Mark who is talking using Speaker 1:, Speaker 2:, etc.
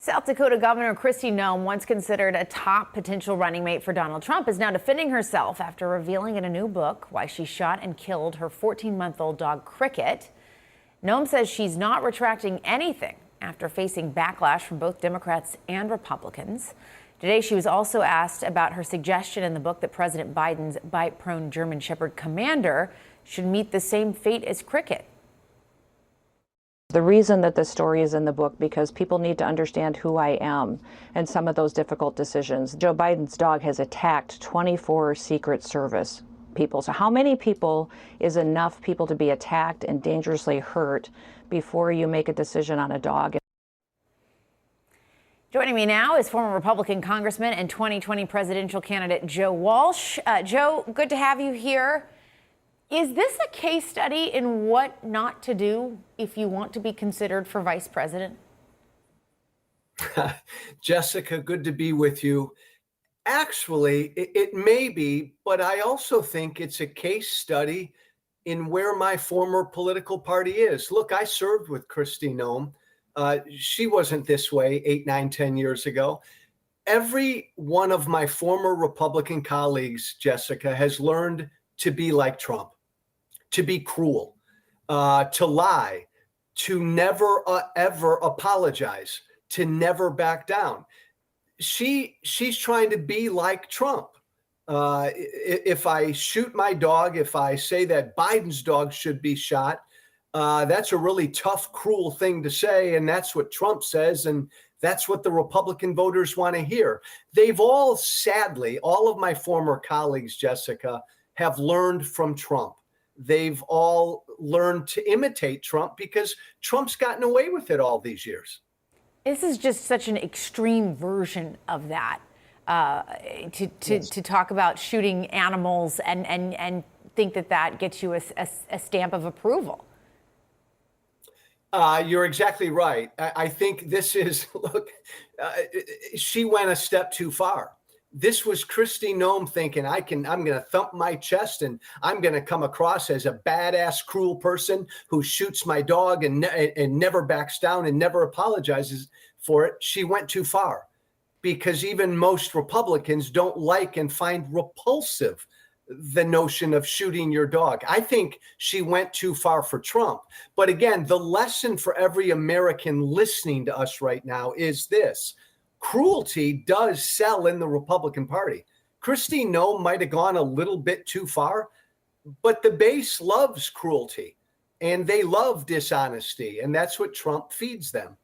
Speaker 1: South Dakota Governor Kristi Noem, once considered a top potential running mate for Donald Trump, is now defending herself after revealing in a new book why she shot and killed her 14-month-old dog Cricket. Noem says she's not retracting anything after facing backlash from both Democrats and Republicans. Today, she was also asked about her suggestion in the book that President Biden's bite-prone German Shepherd commander should meet the same fate as Cricket.
Speaker 2: The reason that this story is in the book because people need to understand who I am and some of those difficult decisions. Joe Biden's dog has attacked 24 Secret Service people. So how many people is enough people to be attacked and dangerously hurt before you make a decision on a dog?
Speaker 1: Joining me now is former Republican Congressman and 2020 presidential candidate Joe Walsh. Joe, good to have you here. Is this a case study in what not to do if you want to be considered for vice president?
Speaker 3: Jessica, good to be with you. Actually, it may be, but I also think it's a case study in where my former political party is. Look, I served with Kristi Noem. She wasn't this way 8, 9, 10 years ago. Every one of my former Republican colleagues, Jessica, has learned to be like Trump, to be cruel, to lie, to never, ever apologize, to never back down. She's trying to be like Trump. If I shoot my dog, if I say that Biden's dog should be shot, that's a really tough, cruel thing to say. And that's what Trump says. And that's what the Republican voters want to hear. They've all, sadly, all of my former colleagues, Jessica, have learned from Trump. They've all learned to imitate Trump because Trump's gotten away with it all these years.
Speaker 1: This is just such an extreme version of that, to talk about shooting animals and think that gets you a stamp of approval.
Speaker 3: You're exactly right. I think this is, look, she went a step too far. This was Kristi Noem thinking, I'm going to thump my chest and I'm going to come across as a badass, cruel person who shoots my dog and never backs down and never apologizes for it. She went too far because even most Republicans don't like and find repulsive the notion of shooting your dog. I think she went too far for Trump. But again, the lesson for every American listening to us right now is this. Cruelty does sell in the Republican Party. Kristi Noem might have gone a little bit too far, but the base loves cruelty and they love dishonesty, and that's what Trump feeds them.